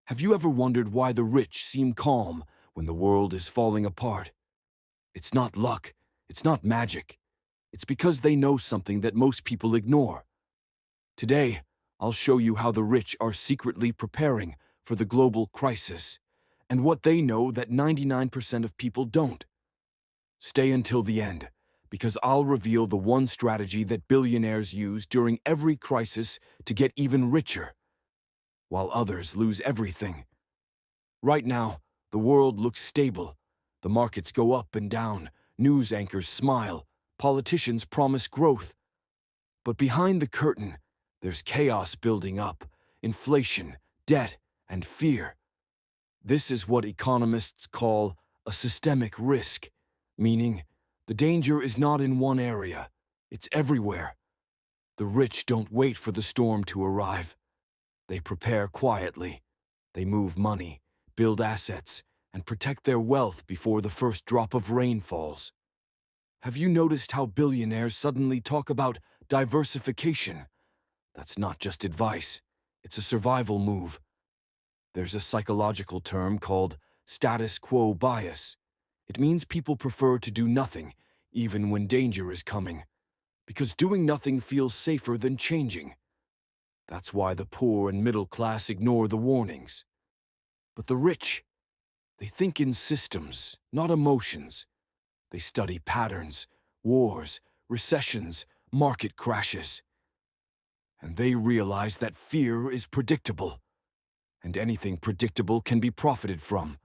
Have you ever wondered why the rich seem calm when the world is falling apart? It's not luck, it's not magic. It's because they know something that most people ignore. Today, I'll show you how the rich are secretly preparing for the global crisis and what they know that 99% of people don't. Stay until the end, because I'll reveal the one strategy that billionaires use during every crisis to get even richer, while others lose everything. Right now, the world looks stable. The markets go up and down, news anchors smile, politicians promise growth. But behind the curtain, there's chaos building up, inflation, debt, and fear. This is what economists call a systemic risk, meaning the danger is not in one area, it's everywhere. The rich don't wait for the storm to arrive. They prepare quietly. They move money, build assets, and protect their wealth before the first drop of rain falls. Have you noticed how billionaires suddenly talk about diversification? That's not just advice, it's a survival move. There's a psychological term called status quo bias. It means people prefer to do nothing, even when danger is coming, because doing nothing feels safer than changing. That's why the poor and middle class ignore the warnings. But the rich, they think in systems, not emotions. They study patterns, wars, recessions, market crashes. And they realize that fear is predictable, and anything predictable can be profited from.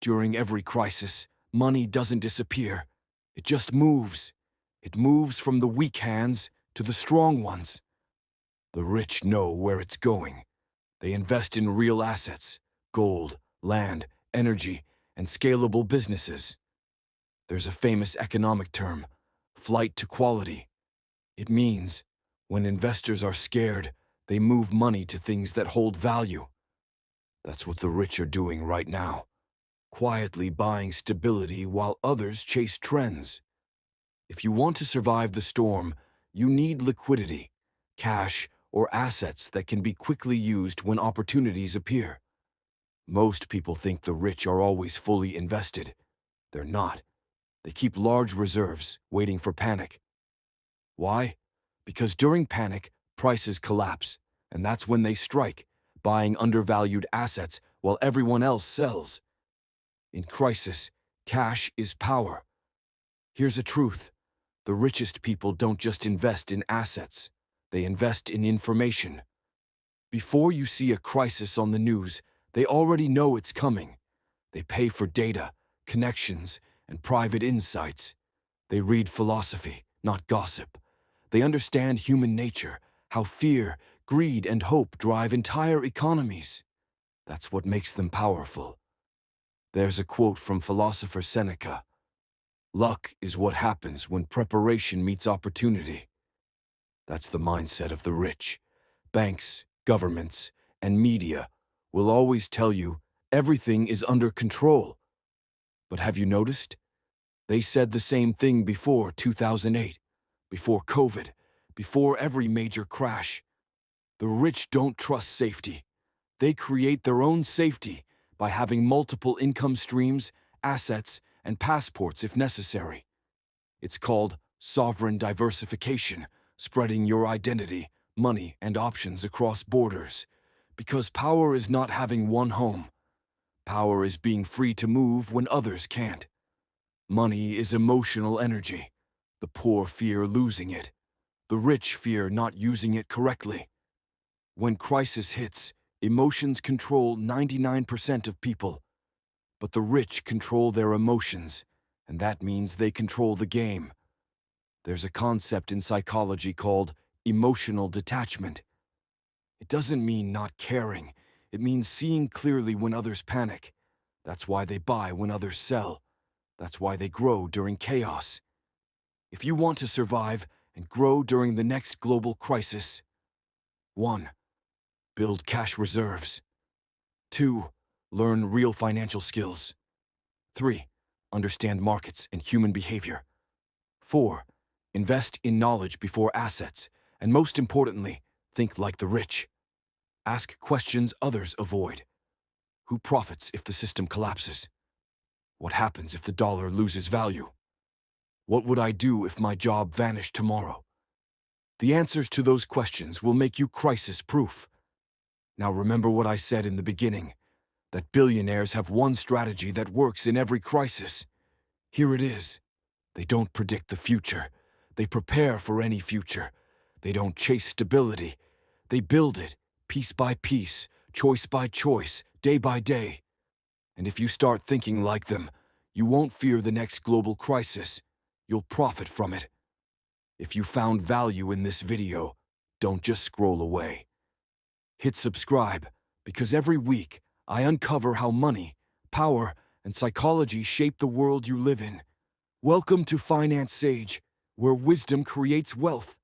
During every crisis, money doesn't disappear. It just moves. It moves from the weak hands to the strong ones. The rich know where it's going. They invest in real assets, gold, land, energy, and scalable businesses. There's a famous economic term, flight to quality. It means when investors are scared, they move money to things that hold value. That's what the rich are doing right now, quietly buying stability while others chase trends. If you want to survive the storm, you need liquidity, cash, or assets that can be quickly used when opportunities appear. Most people think the rich are always fully invested. They're not. They keep large reserves, waiting for panic. Why? Because during panic, prices collapse, and that's when they strike, buying undervalued assets while everyone else sells. In crisis, cash is power. Here's a truth. The richest people don't just invest in assets. They invest in information. Before you see a crisis on the news, they already know it's coming. They pay for data, connections, and private insights. They read philosophy, not gossip. They understand human nature, how fear, greed, and hope drive entire economies. That's what makes them powerful. There's a quote from philosopher Seneca. Luck is what happens when preparation meets opportunity. That's the mindset of the rich. Banks, governments, and media will always tell you everything is under control. But have you noticed? They said the same thing before 2008, before COVID, before every major crash. The rich don't trust safety. They create their own safety by having multiple income streams, assets, and passports if necessary. It's called sovereign diversification, spreading your identity, money, and options across borders. Because power is not having one home. Power is being free to move when others can't. Money is emotional energy. The poor fear losing it. The rich fear not using it correctly. When crisis hits, emotions control 99% of people. But the rich control their emotions, and that means they control the game. There's a concept in psychology called emotional detachment. It doesn't mean not caring. It means seeing clearly when others panic. That's why they buy when others sell. That's why they grow during chaos. If you want to survive and grow during the next global crisis, 1. Build cash reserves. 2. Learn real financial skills. 3. Understand markets and human behavior. 4. Invest in knowledge before assets. And most importantly, think like the rich. Ask questions others avoid. Who profits if the system collapses? What happens if the dollar loses value? What would I do if my job vanished tomorrow? The answers to those questions will make you crisis-proof. Now remember what I said in the beginning, that billionaires have one strategy that works in every crisis. Here it is. They don't predict the future. They prepare for any future. They don't chase stability. They build it, piece by piece, choice by choice, day by day. And if you start thinking like them, you won't fear the next global crisis. You'll profit from it. If you found value in this video, don't just scroll away. Hit subscribe, because every week I uncover how money, power, and psychology shape the world you live in. Welcome to Finance Sage, where wisdom creates wealth.